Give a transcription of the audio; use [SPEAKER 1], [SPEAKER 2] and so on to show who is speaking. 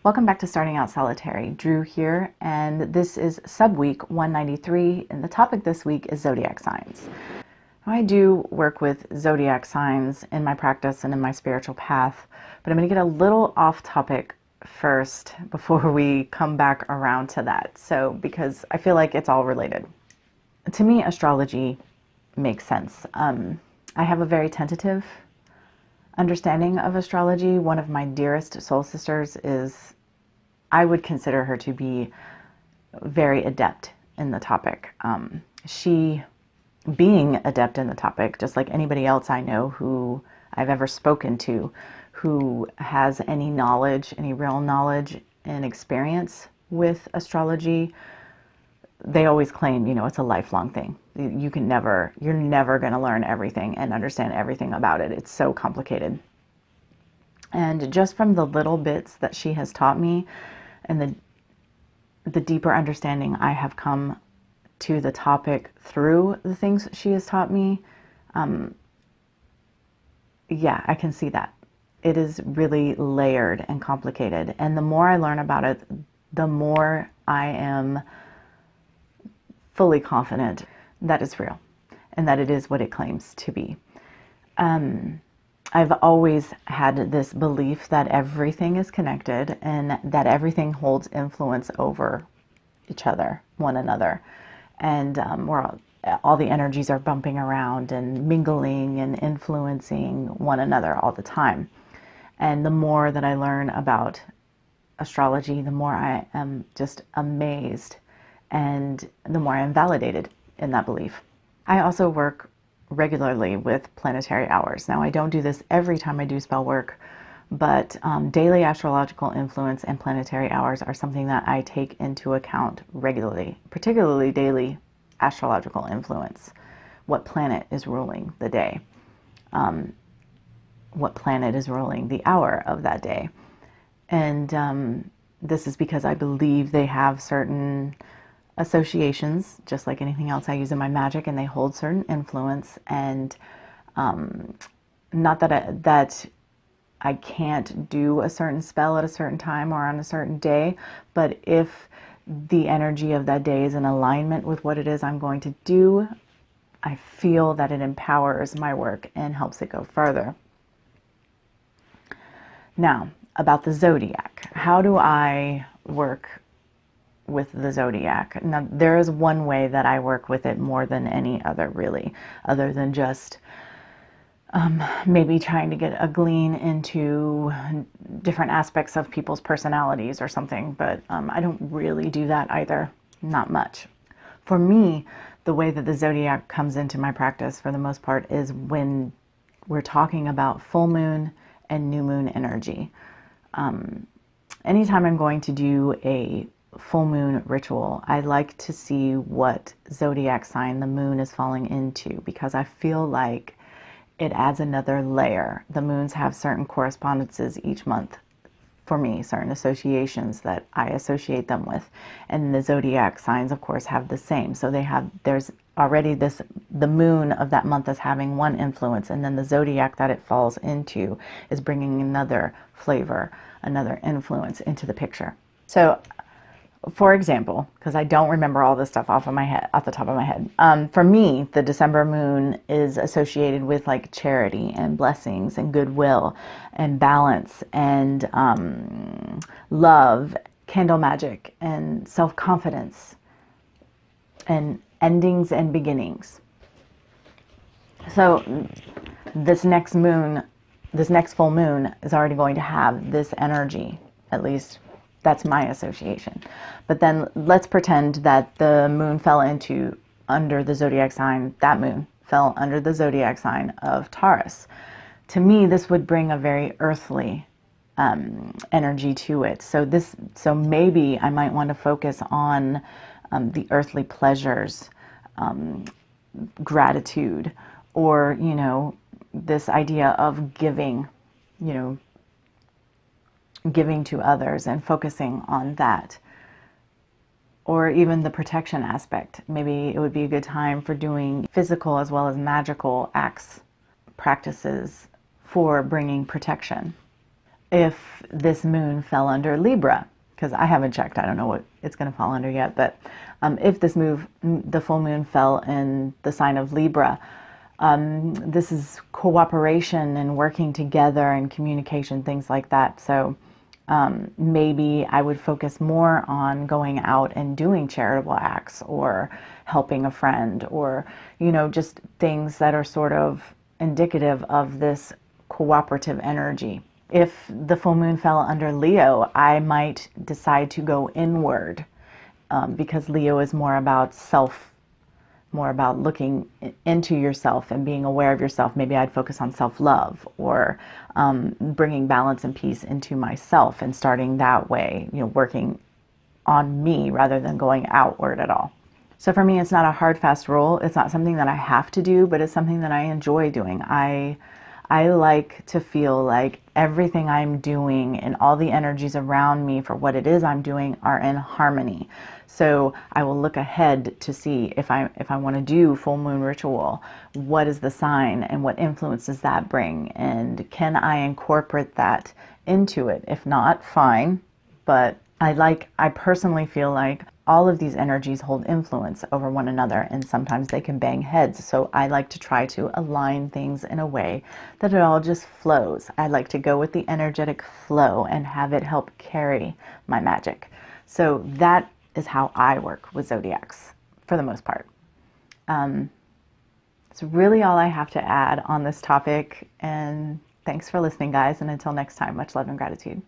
[SPEAKER 1] Welcome back to Starting Out Solitary. Drew here, and this is sub-week 193, and the topic this week is zodiac signs. I do work with zodiac signs in my practice and in my spiritual path, but I'm going to get a little off topic first before we come back around to that. So, because I feel like it's all related. To me, astrology makes sense. I have a very tentative understanding of astrology. One of my dearest soul sisters I would consider her to be very adept in the topic. She, being adept in the topic, just like anybody else I know who I've ever spoken to, who has any knowledge, any real knowledge and experience with astrology, they always claim, it's a lifelong thing. You're never going to learn everything and understand everything about it. It's so complicated. And just from the little bits that she has taught me and the deeper understanding I have come to the topic through the things she has taught me, I can see that. It is really layered and complicated. And the more I learn about it, the more I am fully confident that it's real and that it is what it claims to be. I've always had this belief that everything is connected and that everything holds influence over each other, one another. And all the energies are bumping around and mingling and influencing one another all the time. And the more that I learn about astrology, the more I am just amazed and the more I am validated in that belief. I also work regularly with planetary hours. Now, I don't do this every time I do spell work, but daily astrological influence and planetary hours are something that I take into account regularly, particularly daily astrological influence. What planet is ruling the day? What planet is ruling the hour of that day? And this is because I believe they have certain associations, just like anything else I use in my magic, and they hold certain influence. And not that I can't do a certain spell at a certain time or on a certain day, but if the energy of that day is in alignment with what it is I'm going to do, I feel that it empowers my work and helps it go further. Now, about the zodiac. How do I work with the zodiac? Now, there is one way that I work with it more than any other, really, other than just maybe trying to get a glean into different aspects of people's personalities or something, but I don't really do that either, not much. For me, the way that the zodiac comes into my practice for the most part is when we're talking about full moon and new moon energy. Anytime I'm going to do a full moon ritual, I like to see what zodiac sign the moon is falling into, because I feel like it adds another layer. The moons have certain correspondences each month for me, certain associations that I associate them with, and the zodiac signs, of course, have the same. So there's already the moon of that month is having one influence, and then the zodiac that it falls into is bringing another flavor, another influence into the picture. So, for example, because I don't remember all this stuff off the top of my head, for me, the December moon is associated with like charity and blessings and goodwill and balance and love, candle magic and self-confidence and endings and beginnings. So this next full moon is already going to have this energy, at least that's my association. But then let's pretend that the moon fell under the zodiac sign, that moon fell under the zodiac sign of Taurus. To me, this would bring a very earthly energy to it. So maybe I might want to focus on the earthly pleasures, gratitude, or, this idea of giving, giving to others and focusing on that. Or even the protection aspect. Maybe it would be a good time for doing physical as well as magical acts, practices for bringing protection. if this moon fell under Libra, because I haven't checked, I don't know what it's going to fall under yet, but if the full moon fell in the sign of Libra, this is cooperation and working together and communication, things like that. So maybe I would focus more on going out and doing charitable acts or helping a friend, or, just things that are sort of indicative of this cooperative energy. If the full moon fell under Leo, I might decide to go inward, because Leo is more about more about looking into yourself and being aware of yourself. Maybe I'd focus on self-love, or bringing balance and peace into myself and starting that way, working on me rather than going outward at all. So for me, it's not a hard, fast rule. It's not something that I have to do, but it's something that I enjoy doing. I like to feel like everything I'm doing and all the energies around me for what it is I'm doing are in harmony. So I will look ahead to see if I want to do full moon ritual, what is the sign and what influence does that bring? And can I incorporate that into it? If not, fine. But I personally feel like all of these energies hold influence over one another, and sometimes they can bang heads. So I like to try to align things in a way that it all just flows. I like to go with the energetic flow and have it help carry my magic. So that is how I work with zodiacs for the most part. It's really all I have to add on this topic. And thanks for listening, guys. And until next time, much love and gratitude.